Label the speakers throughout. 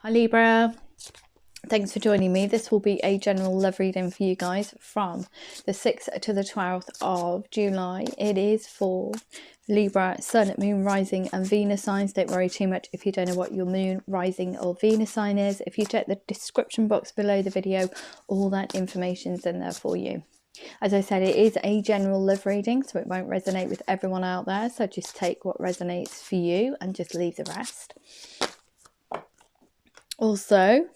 Speaker 1: Hi Libra, thanks for joining me. This will be a general love reading for you guys from the 6th to the 12th of July. It is for Libra, Sun, Moon, Rising and Venus signs. Don't worry too much if you don't know what your Moon, Rising or Venus sign is. If you check the description box below the video, all that information's in there for you. As I said, it is a general love reading, so it won't resonate with everyone out there. So just take what resonates for you and just leave the rest. Also,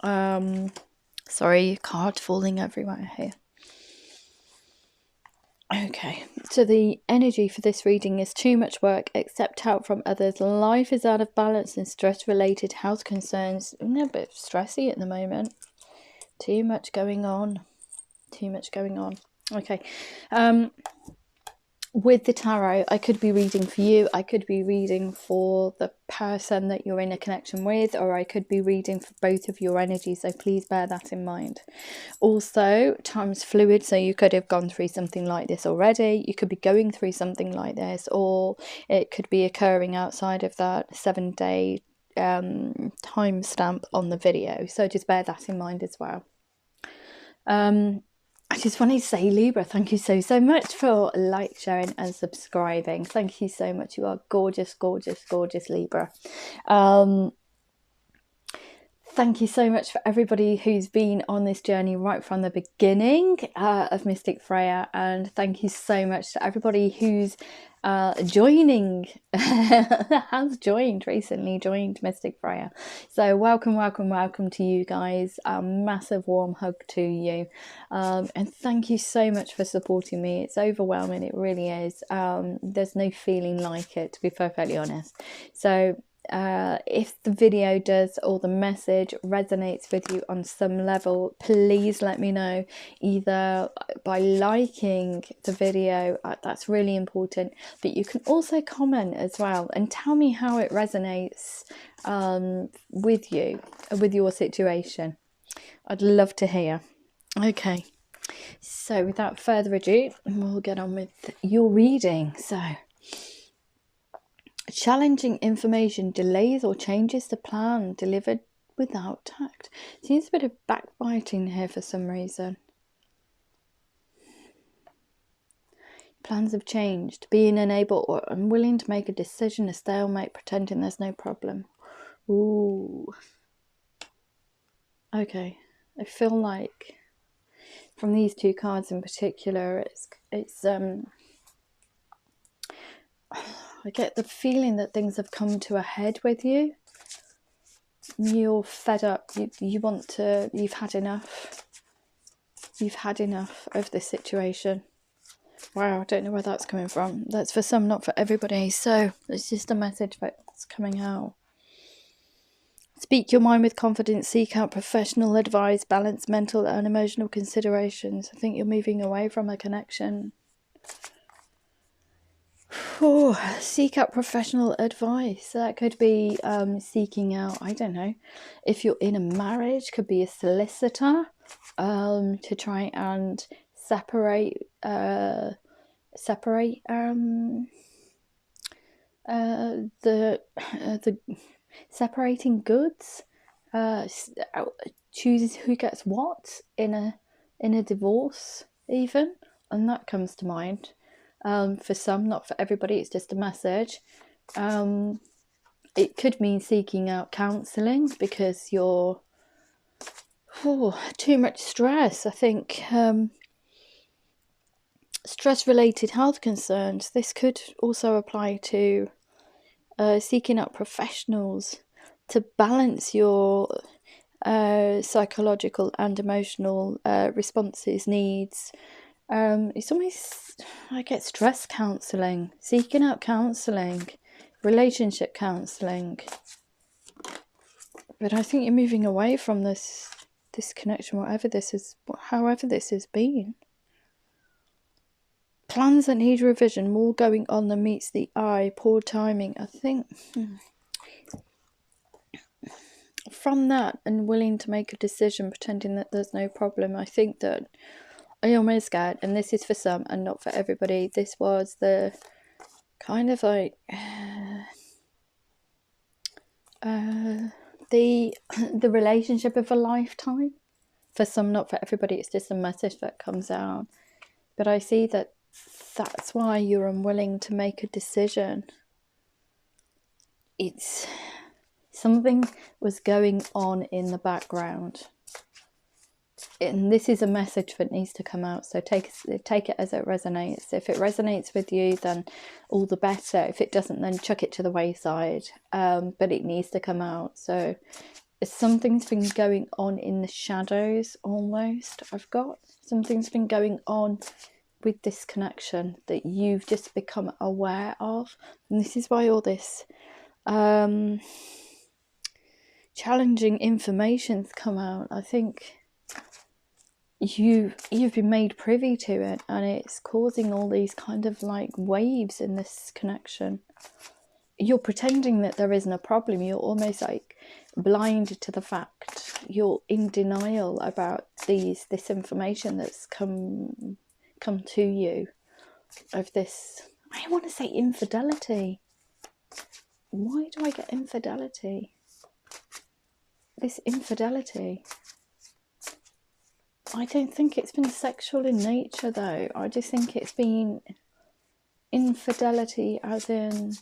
Speaker 1: sorry, card falling everywhere here. Okay, so the energy for this reading is too much work, accept help from others. Life is out of balance and stress-related health concerns. I'm a bit stressy at the moment. Too much going on. Too much going on. Okay. With the tarot, I could be reading for you, I could be reading for the person that you're in a connection with, or I could be reading for both of your energies, so please bear that in mind. Also, time's fluid, so you could have gone through something like this already, you could be going through something like this, or it could be occurring outside of that 7-day time stamp on the video, so just bear that in mind as well. I just wanted to say, Libra, thank you so much for sharing and subscribing. Thank you so much. You are gorgeous, gorgeous, gorgeous, Libra. Thank you so much for everybody who's been on this journey right from the beginning of Mystic Freya, and thank you so much to everybody who's joined Mystic Freya. So welcome to you guys. A massive warm hug to you, and thank you so much for supporting me. It's overwhelming, it really is. There's no feeling like it, to be perfectly honest. So if the video does or the message resonates with you on some level, please let me know, either by liking the video, that's really important, but you can also comment as well and tell me how it resonates with you, with your situation. I'd love to hear. Okay, so without further ado, we'll get on with your reading. So, challenging information delays or changes the plan delivered without tact. Seems a bit of backbiting here for some reason. Plans have changed. Being unable or unwilling to make a decision, a stalemate, pretending there's no problem. Ooh. Okay. I feel like from these two cards in particular, it's I get the feeling that things have come to a head with you. You're fed up. You want to. You've had enough. You've had enough of this situation. Wow, I don't know where that's coming from. That's for some, not for everybody. So it's just a message that's coming out. Speak your mind with confidence. Seek out professional advice. Balance mental and emotional considerations. I think you're moving away from a connection. Seek out professional advice. That could be seeking out, I don't know, if you're in a marriage, could be a solicitor, to try and separate the separating goods, chooses who gets what in a divorce even, and that comes to mind. For some, not for everybody, it's just a message. It could mean seeking out counselling because you're too much stress. I think stress-related health concerns. This could also apply to seeking out professionals to balance your psychological and emotional responses, needs. It's almost, I get stress counselling, seeking out counselling, relationship counselling. But I think you're moving away from this connection, however this has been. Plans that need revision, more going on than meets the eye, poor timing. I think from that, and willing to make a decision, pretending that there's no problem, I think that I almost scared, and this is for some and not for everybody. This was the kind of like the relationship of a lifetime. For some, not for everybody, it's just a message that comes out. But I see that that's why you're unwilling to make a decision. It's something was going on in the background. And this is a message that needs to come out. So take it as it resonates. If it resonates with you, then all the better. If it doesn't, then chuck it to the wayside. But it needs to come out. So something's been going on in the shadows almost. I've got something's been going on with this connection that you've just become aware of. And this is why all this challenging information's come out. I think you've been made privy to it, and it's causing all these kind of like waves in this connection. You're pretending that there isn't a problem. You're almost like blind to the fact. You're in denial about this information that's come to you of this, I want to say infidelity. Why do I get infidelity? This infidelity. I don't think it's been sexual in nature though. I just think it's been infidelity as in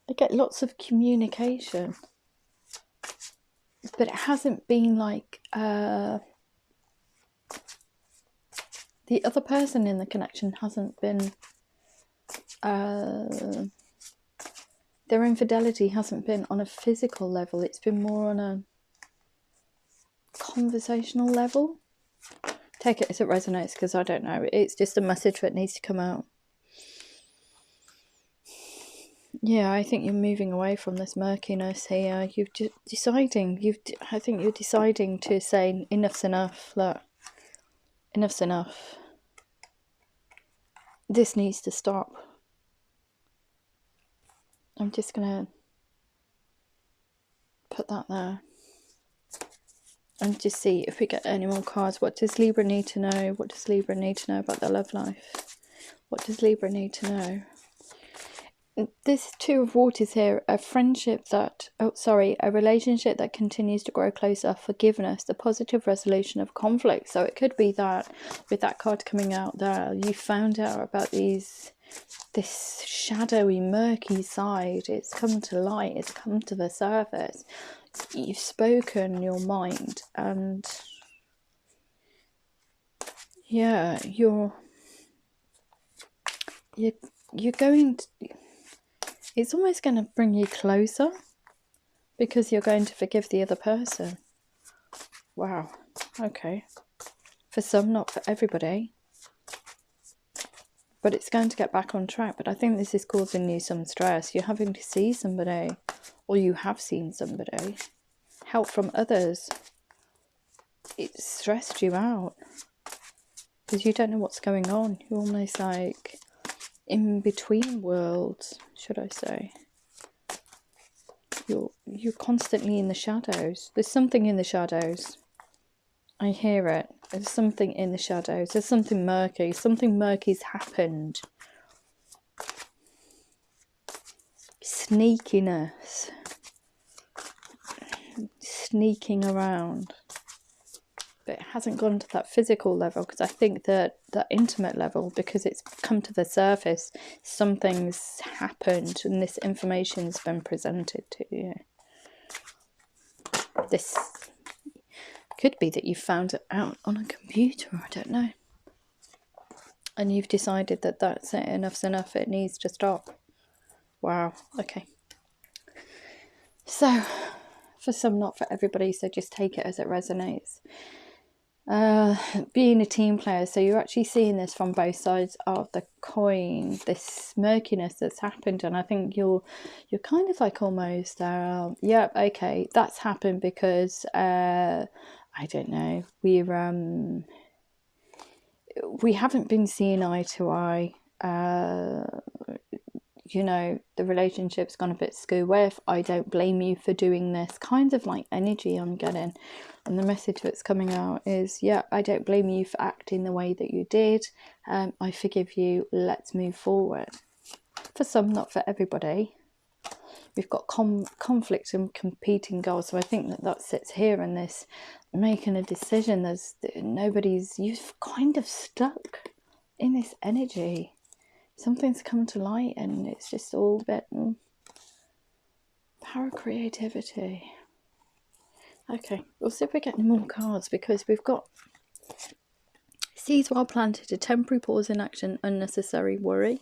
Speaker 1: I get lots of communication, but it hasn't been like the other person in the connection hasn't been their infidelity hasn't been on a physical level. It's been more on a conversational level. Take it as it resonates, because I don't know. It's just a message that needs to come out. Yeah, I think you're moving away from this murkiness here. I think you're deciding to say enough's enough. Look, enough's enough. This needs to stop. I'm just gonna put that there and just see if we get any more cards. What does Libra need to know? What does Libra need to know about their love life? What does Libra need to know? This Two of Waters here, a relationship that continues to grow closer, forgiveness, the positive resolution of conflict. So it could be that with that card coming out there, you found out about this shadowy, murky side. It's come to light, it's come to the surface. You've spoken your mind, and yeah, you're going to, it's almost going to bring you closer because you're going to forgive the other person. Wow. Okay. For some, not for everybody. But it's going to get back on track. But I think this is causing you some stress. You're having to see somebody, or you have seen somebody. Help from others. It's stressed you out because you don't know what's going on. You're almost like in between worlds, should I say. You're constantly in the shadows. There's something in the shadows. I hear it. There's something in the shadows. There's something murky. Something murky's happened. Sneakiness. Sneaking around. But it hasn't gone to that physical level, because I think that intimate level, because it's come to the surface, something's happened and this information's been presented to you. This could be that you found it out on a computer, I don't know. And you've decided that that's it, enough's enough, it needs to stop. Wow, okay. So, for some, not for everybody, so just take it as it resonates. Being a team player, so you're actually seeing this from both sides of the coin, this murkiness that's happened, and I think you're kind of like almost yep, okay, that's happened because I don't know, we haven't been seeing eye to eye. You know, the relationship's gone a bit skew-with. I don't blame you for doing this, kind of like energy I'm getting. And the message that's coming out is, yeah, I don't blame you for acting the way that you did. I forgive you. Let's move forward. for some, not for everybody. We've got conflict and competing goals. So I think that sits here in this making a decision. You've kind of stuck in this energy. Something's come to light and it's just all a bit power creativity. Okay, we'll see if we get any more cards, because we've got seeds well planted, a temporary pause in action, unnecessary worry,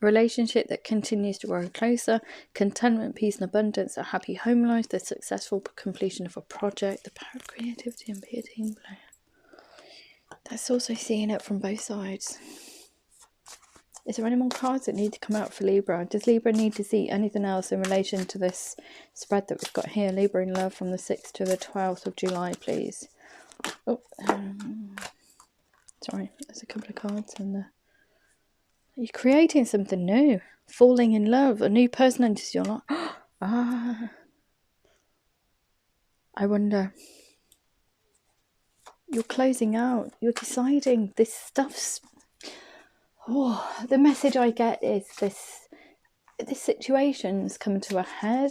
Speaker 1: relationship that continues to grow closer, contentment, peace and abundance, a happy home life, the successful completion of a project, the power of creativity and be a team player. That's also seeing it from both sides. Is there any more cards that need to come out for Libra? Does Libra need to see anything else in relation to this spread that we've got here? Libra in love from the 6th to the 12th of July, please. Oh, sorry, there's a couple of cards in there. You're creating something new. Falling in love. A new person enters your life. I wonder. You're closing out. You're deciding this stuff's... Oh, the message I get is this situation's come to a head.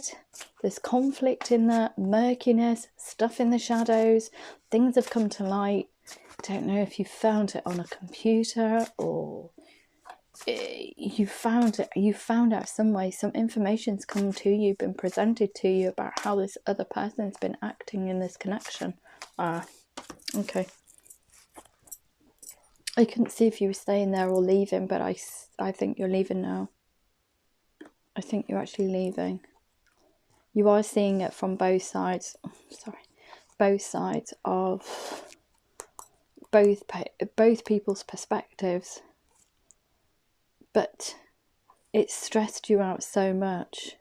Speaker 1: There's conflict in there, murkiness, stuff in the shadows. Things have come to light. Don't know if you found it on a computer or you found out some way. Some information's come to you, been presented to you about how this other person's been acting in this connection. Okay. I couldn't see if you were staying there or leaving, but I think you're leaving now. I think you're actually leaving. You are seeing it from both sides. Both sides of both people's perspectives. But it's stressed you out so much.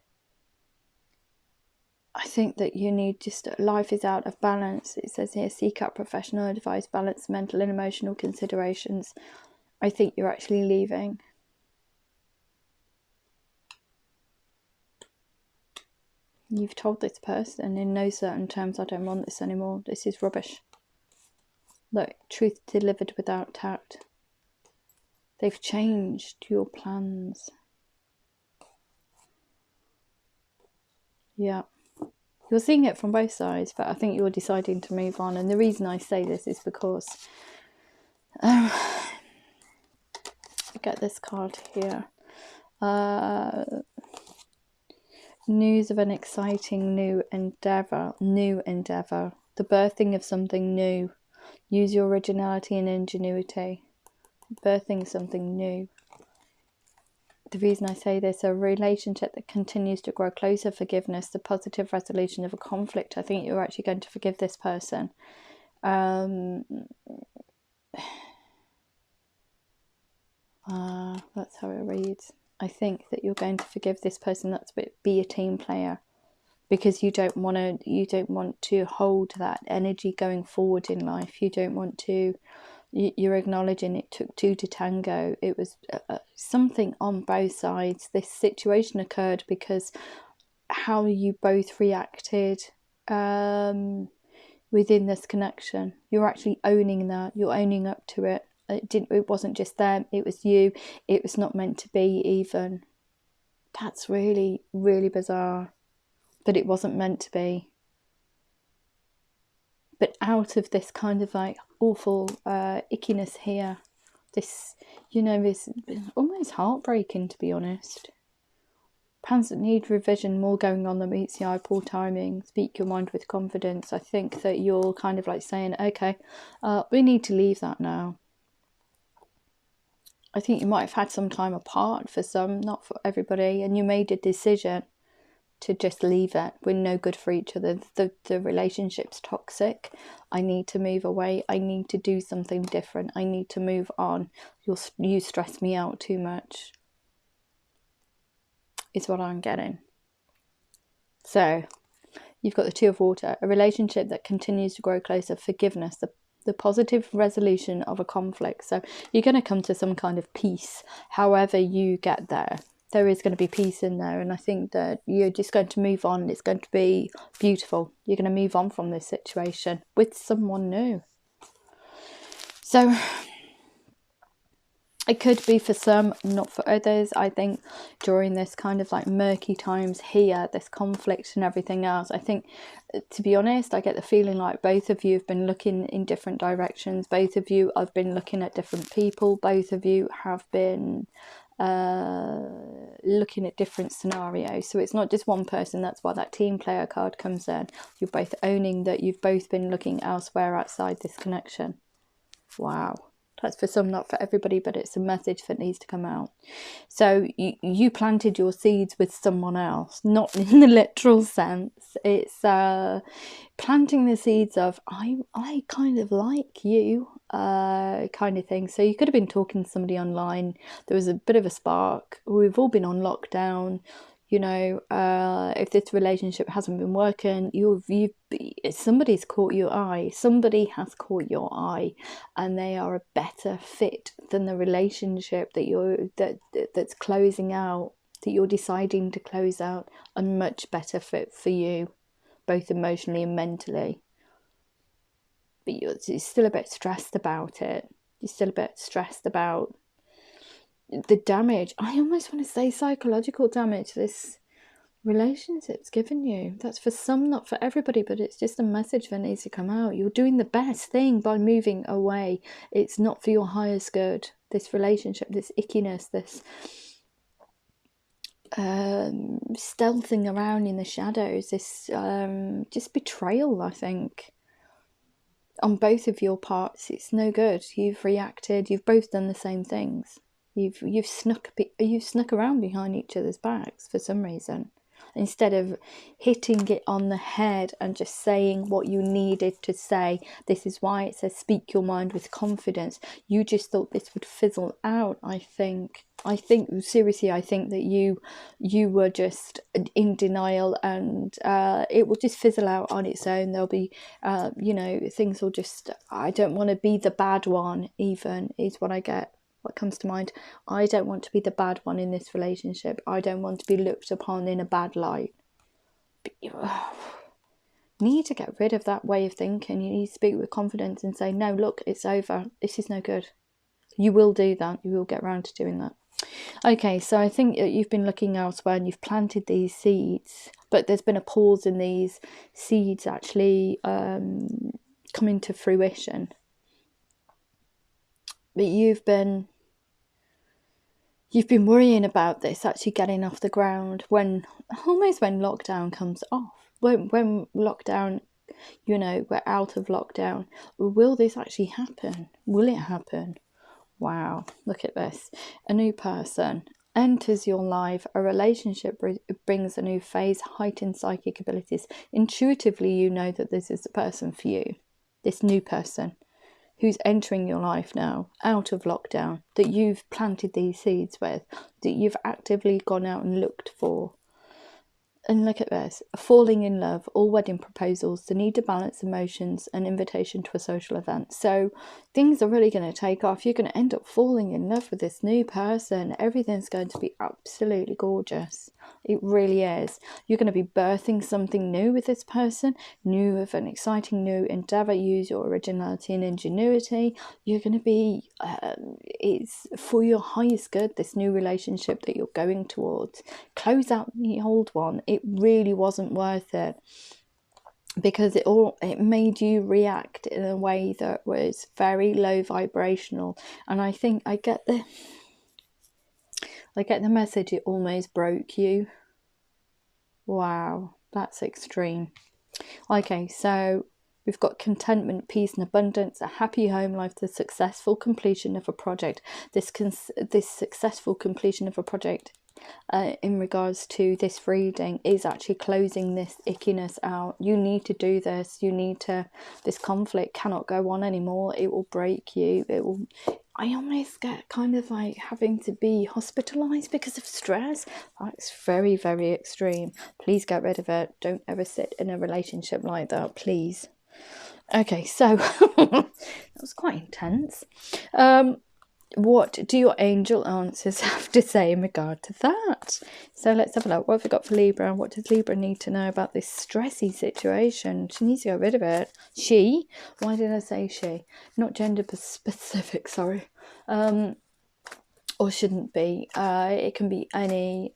Speaker 1: I think that you need life is out of balance. It says here, seek out professional advice, balance mental and emotional considerations. I think you're actually leaving. You've told this person in no certain terms, I don't want this anymore. This is rubbish. Look, truth delivered without tact. They've changed your plans. Yeah. You're seeing it from both sides, but I think you're deciding to move on. And the reason I say this is because I get this card here. News of an exciting new endeavour, the birthing of something new. Use your originality and ingenuity. Birthing something new. The reason I say this, a relationship that continues to grow closer, forgiveness, the positive resolution of a conflict. I think you're actually going to forgive this person. That's how it reads. I think that you're going to forgive this person. That's be a team player, because you don't want to hold that energy going forward in life. You don't want to. You're acknowledging it took two to tango. It was something on both sides. This situation occurred because how you both reacted within this connection. You're actually owning that. You're owning up to it. It wasn't just them. It was you. It was not meant to be even. That's really, really bizarre. But it wasn't meant to be. But out of this kind of like awful ickiness here, this, this almost heartbreaking, to be honest. Plans that need revision, more going on than meets the eye, poor timing, speak your mind with confidence. I think that you're kind of like saying, okay, we need to leave that now. I think you might have had some time apart for some, not for everybody, and you made a decision to just leave it. We're no good for each other. The relationship's toxic. I need to move away. I need to do something different. I need to move on. You stress me out too much. Is what I'm getting. So you've got the Two of Water, a relationship that continues to grow closer, forgiveness, the positive resolution of a conflict. So you're going to come to some kind of peace. However you get there, there is going to be peace in there. And I think that you're just going to move on. It's going to be beautiful. You're going to move on from this situation with someone new. So It could be for some, not for others. I think during this kind of like murky times here, this conflict and everything else, I think, to be honest, I get the feeling like both of you have been looking in different directions. Both of you have been looking at different people. Both of you have been looking at different scenarios. So it's not just one person. That's why that team player card comes in. You're both owning that you've both been looking elsewhere outside this connection. Wow. That's for some, not for everybody, but it's a message that needs to come out. So you planted your seeds with someone else, not in the literal sense. It's planting the seeds of, I kind of like you, kind of thing. So you could have been talking to somebody online. There was a bit of a spark. We've all been on lockdown. You know, if this relationship hasn't been working, somebody's caught your eye. Somebody has caught your eye, and they are a better fit than the relationship that's closing out, that you're deciding to close out. A much better fit for you, both emotionally and mentally. But you're still a bit stressed about it. You're still a bit stressed about the damage. I almost want to say psychological damage this relationship's given you. That's for some, not for everybody, but it's just a message that needs to come out. You're doing the best thing by moving away. It's not for your highest good. This relationship, this ickiness, this stealthing around in the shadows, this just betrayal, I think, on both of your parts. It's no good. You've reacted. You've both done the same things. You've snuck around behind each other's backs for some reason, instead of hitting it on the head and just saying what you needed to say. This is why it says speak your mind with confidence. You just thought this would fizzle out. I think seriously, I think that you were just in denial, and it will just fizzle out on its own. There'll be things will just, I don't want to be the bad one, even, is what I get. What comes to mind, I don't want to be the bad one in this relationship. I don't want to be looked upon in a bad light. But you need to get rid of that way of thinking. You need to speak with confidence and say, no, look, it's over. This is no good. You will do that. You will get around to doing that. Okay, so I think you've been looking elsewhere and you've planted these seeds, but there's been a pause in these seeds actually coming to fruition. But you've been worrying about this actually getting off the ground when lockdown comes off. When lockdown, we're out of lockdown. Will this actually happen? Will it happen? Wow, look at this. A new person enters your life. A relationship brings a new phase, heightened psychic abilities. Intuitively, you know that this is the person for you. This new person who's entering your life now, out of lockdown, that you've planted these seeds with, that you've actively gone out and looked for. And look at this, falling in love, all wedding proposals, the need to balance emotions, an invitation to a social event. So things are really going to take off. You're going to end up falling in love with this new person. Everything's going to be absolutely gorgeous. It really is. You're going to be birthing something new with this person, new of an exciting new endeavour. Use your originality and ingenuity. You're going to be, it's for your highest good, this new relationship that you're going towards. Close out the old one. It really wasn't worth it, because it made you react in a way that was very low vibrational. And I think I get the message, it almost broke you. Wow, that's extreme. Okay, so we've got contentment, peace and abundance, a happy home life, the successful completion of a project. This successful completion of a project in regards to this reading is actually closing this ickiness out. You need to do this. This conflict cannot go on anymore. It will break you. I almost get kind of like having to be hospitalized because of stress. That's very, very extreme. Please get rid of it. Don't ever sit in a relationship like that, please. Okay, so that was quite intense. What do your angel answers have to say in regard to that? So let's have a look. What have we got for Libra? What does Libra need to know about this stressy situation? She needs to get rid of it. She? Why did I say she? Not gender specific, sorry. or shouldn't be. It can be any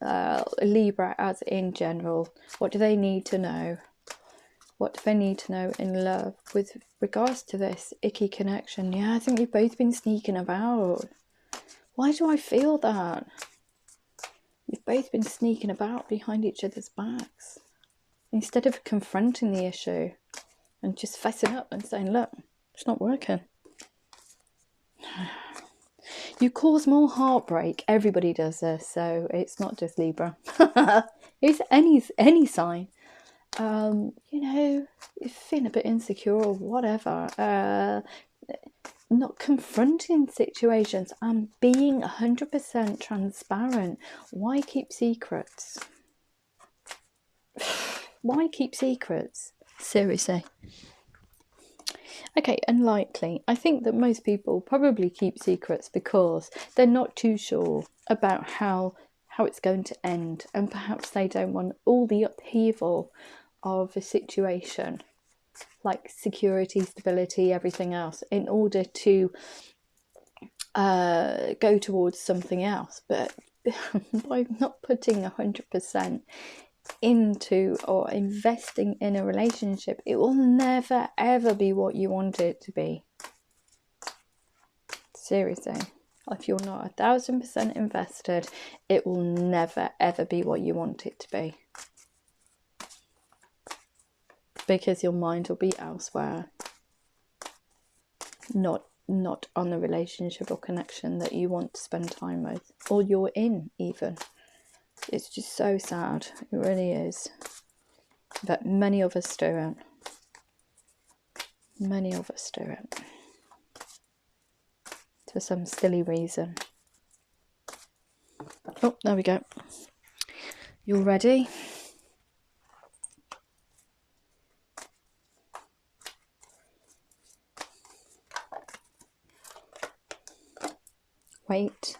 Speaker 1: Libra as in general. What do they need to know? What do they need to know in love with regards to this icky connection? Yeah, I think you've both been sneaking about. Why do I feel that? You've both been sneaking about behind each other's backs instead of confronting the issue and just fessing up and saying, look, it's not working. You cause more heartbreak. Everybody does this, so it's not just Libra. It's any sign. You know, you're feeling a bit insecure or whatever. Not confronting situations and being 100% transparent. Why keep secrets? Why keep secrets? Seriously. Okay, unlikely. I think that most people probably keep secrets because they're not too sure about how it's going to end, and perhaps they don't want all the upheaval of a situation, like security, stability, everything else, in order to go towards something else. But by not putting 100% into or investing in a relationship, it will never ever be what you want it to be. Seriously, if you're not 1,000% invested, it will never ever be what you want it to be, because your mind will be elsewhere, not on the relationship or connection that you want to spend time with, or you're in even. It's just so sad, it really is. But many of us do it. Many of us do it. For some silly reason. Oh, there we go. You all ready? Wait.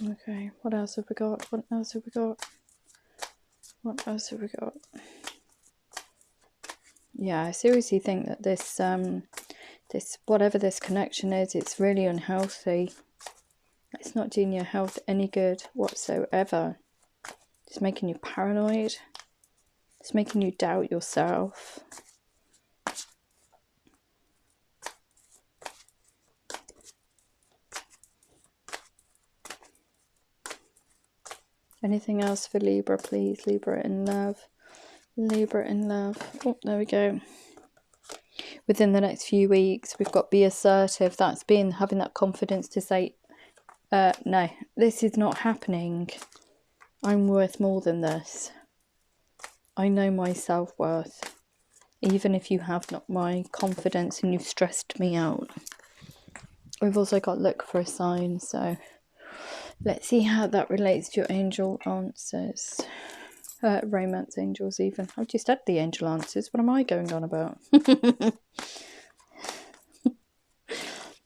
Speaker 1: Okay, what else have we got? What else have we got? What else have we got? Yeah, I seriously think that this whatever this connection is, it's really unhealthy. It's not doing your health any good whatsoever. It's making you paranoid. It's making you doubt yourself. Anything else for Libra, please? Libra in love. Libra in love. Oh, there we go. Within the next few weeks, we've got be assertive. That's being having that confidence to say, no, this is not happening. I'm worth more than this. I know my self-worth. Even if you have not my confidence and you've stressed me out. We've also got look for a sign, so let's see how that relates to your angel answers. Romance angels even. I've just had the angel answers. What am I going on about?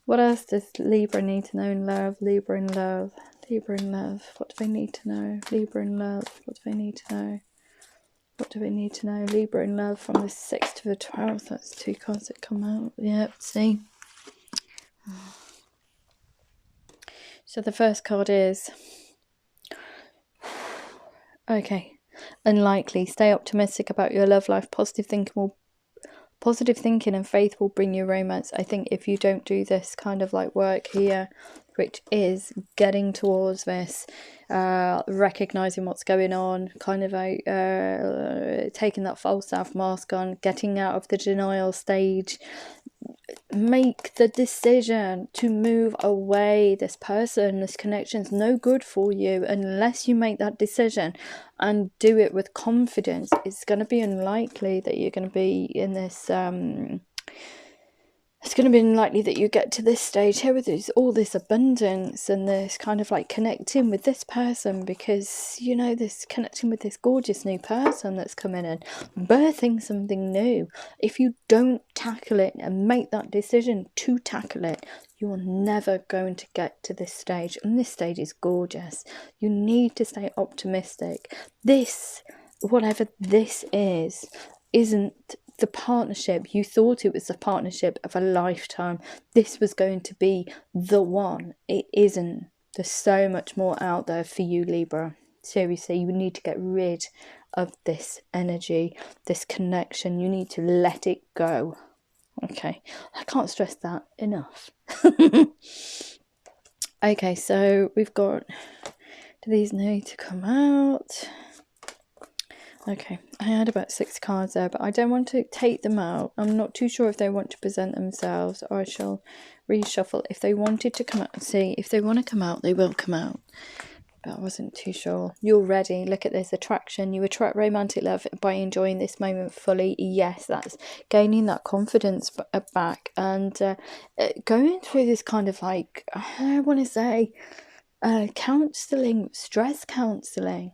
Speaker 1: What else does Libra need to know in love? Libra in love. Libra in love. What do they need to know? Libra in love. What do they need to know? What do we need to know? Libra in love from the 6th to the 12th. That's 2 cards that come out. Yep, see. So the first card is... Okay. Unlikely. Stay optimistic about your love life. Positive thinking and faith will bring you romance. I think if you don't do this kind of like work here, which is getting towards this, recognizing what's going on, kind of like taking that false self mask on, getting out of the denial stage, make the decision to move away. This person, this connection is no good for you unless you make that decision and do it with confidence. It's going to be unlikely that you're going to be in this it's going to be unlikely that you get to this stage here with all this abundance and this kind of like connecting with this person, because you know, this connecting with this gorgeous new person that's coming in, birthing something new. If you don't tackle it and make that decision to tackle it, you are never going to get to this stage. And this stage is gorgeous. You need to stay optimistic. This, whatever this is, isn't the partnership. You thought it was the partnership of a lifetime. This was going to be the one. It isn't. There's so much more out there for you, Libra. Seriously, you need to get rid of this energy, this connection. You need to let it go. Okay, I can't stress that enough. Okay, so we've got, do these need to come out? Okay, I had about 6 cards there, but I don't want to take them out. I'm not too sure if they want to present themselves, or I shall reshuffle. If they wanted to come out, see, if they want to come out, they will come out. But I wasn't too sure. You're ready. Look at this attraction. You attract romantic love by enjoying this moment fully. Yes, that's gaining that confidence back, and going through this kind of like, I want to say, counselling, stress counselling.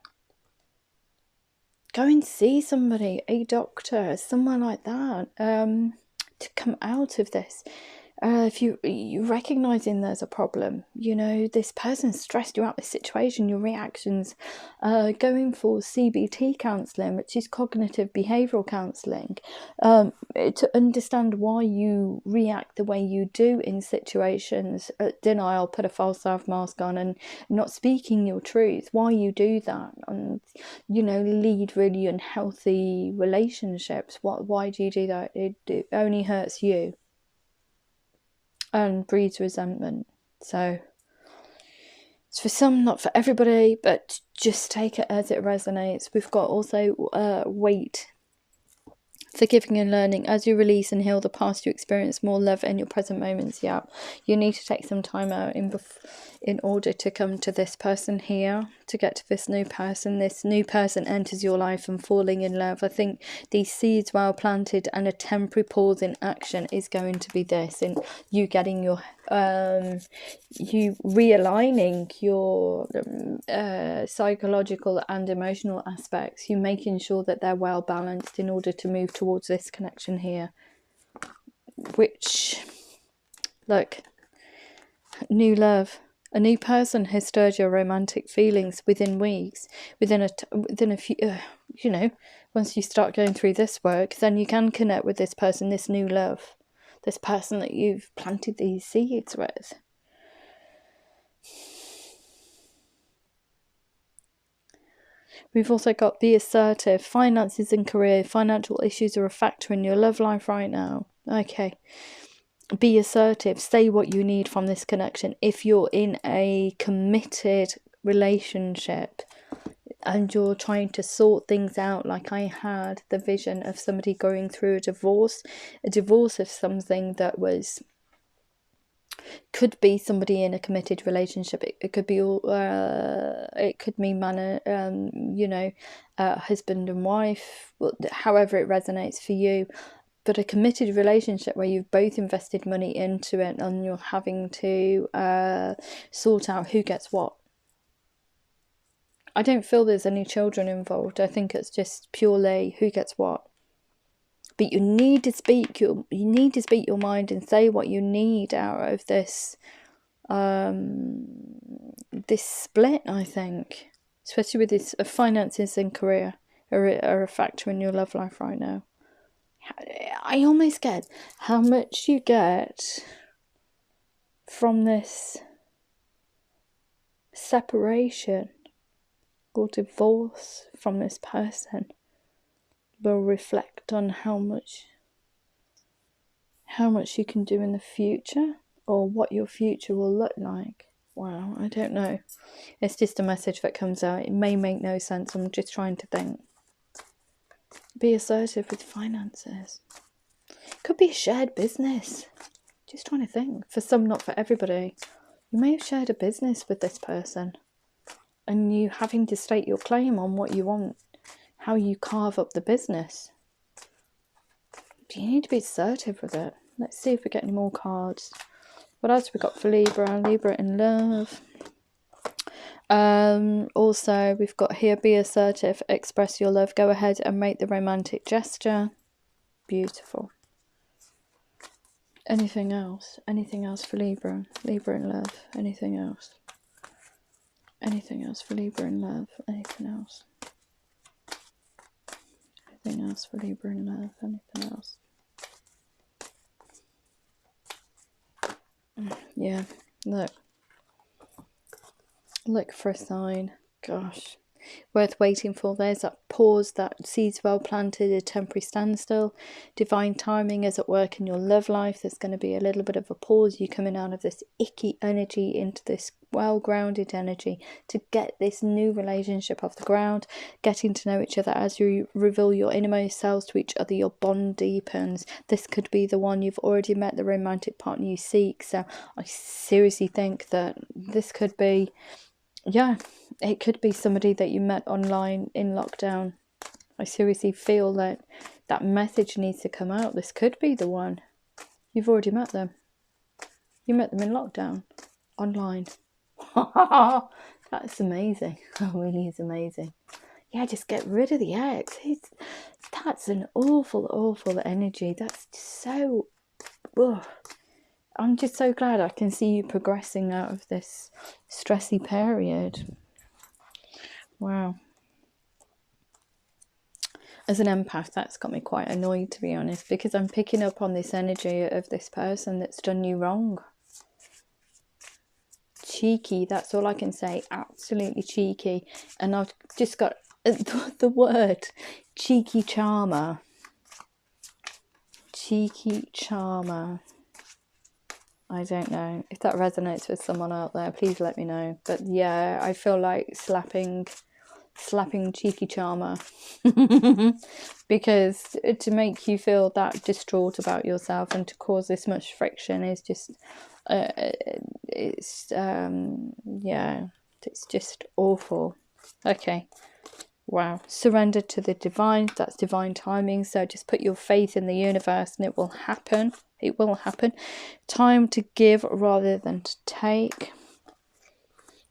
Speaker 1: Go and see somebody, a doctor, someone like that, to come out of this. If you recognizing there's a problem, you know, this person stressed you out, this situation, your reactions, going for CBT counselling, which is cognitive behavioural counselling, to understand why you react the way you do in situations, denial, put a false self mask on, and not speaking your truth, why you do that, and, you know, lead really unhealthy relationships. Why do you do that? It only hurts you and breeds resentment. So it's for some, not for everybody, but just take it as it resonates. We've got also weight. Forgiving and learning. As you release and heal the past, you experience more love in your present moments. Yeah, you need to take some time out in order to come to this person here, to get to this new person. This new person enters your life and falling in love. I think these seeds well planted and a temporary pause in action is going to be this, in you getting your you realigning your psychological and emotional aspects, you making sure that they're well balanced in order to move towards this connection here, which, look, new love. A new person has stirred your romantic feelings within weeks, within a few, you know, once you start going through this work, then you can connect with this person, this new love, this person that you've planted these seeds with. We've also got be assertive. Finances and career. Financial issues are a factor in your love life right now. Okay. Be assertive. Say what you need from this connection. If you're in a committed relationship and you're trying to sort things out, like I had the vision of somebody going through a divorce of something that was, could be somebody in a committed relationship. It could be it could mean you know, husband and wife, however it resonates for you. But a committed relationship where you've both invested money into it and you're having to sort out who gets what. I don't feel there's any children involved. I think it's just purely who gets what. But you need to speak your mind and say what you need out of this this split. I think, especially with this finances and career are a factor in your love life right now. I almost get how much you get from this separation or divorce from this person will reflect on how much you can do in the future, or what your future will look like. Wow, I don't know. It's just a message that comes out. It may make no sense. I'm just trying to think. Be assertive with finances. Could be a shared business. Just trying to think. For some, not for everybody. You may have shared a business with this person, and you having to state your claim on what you want, how you carve up the business. But you need to be assertive with it. Let's see if we get any more cards. What else we got for Libra? Libra in love. Also, we've got here, be assertive, express your love. Go ahead and make the romantic gesture. Beautiful. Anything else? Anything else for Libra? Libra in love. Anything else? Anything else for Libra in love? Anything else? Anything else for Libra in love? Anything else? Yeah, look for a sign. Gosh, worth waiting for. There's that pause, that seeds well planted, a temporary standstill. Divine timing is at work in your love life. There's going to be a little bit of a pause. You coming out of this icky energy into this well-grounded energy to get this new relationship off the ground, getting to know each other. As you reveal your innermost selves to each other, your bond deepens. This could be the one you've already met, the romantic partner you seek. So I seriously think that this could be, yeah, it could be somebody that you met online in lockdown. I seriously feel that that message needs to come out. This could be the one. You've already met them. You met them in lockdown, online. That's amazing. That really is amazing. Yeah, just get rid of the ex. That's an awful energy. That's so... Ugh. I'm just so glad I can see you progressing out of this stressy period. Wow. As an empath, that's got me quite annoyed, to be honest, because I'm picking up on this energy of this person that's done you wrong. Cheeky, that's all I can say. Absolutely cheeky. And I've just got the word cheeky charmer. Cheeky charmer. I don't know if that resonates with someone out there. Please let me know. But yeah, I feel like slapping cheeky charmer because to make you feel that distraught about yourself and to cause this much friction is just yeah, it's just awful. Okay, wow. Surrender to the divine. That's divine timing. So just put your faith in the universe and it will happen. It will happen. Time to give rather than to take.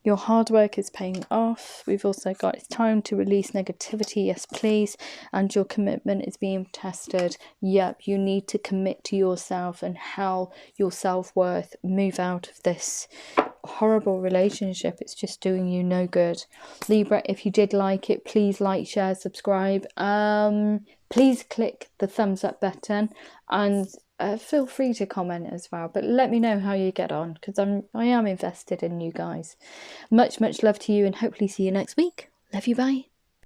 Speaker 1: Your hard work is paying off. We've also got it's time to release negativity. Yes, please. And your commitment is being tested. Yep, you need to commit to yourself and how your self-worth move out of this horrible relationship. It's just doing you no good. Libra, if you did like it, please like, share, subscribe. Please click the thumbs up button and feel free to comment as well, but let me know how you get on because I am invested in you guys. Much love to you and hopefully see you next week. Love you, bye.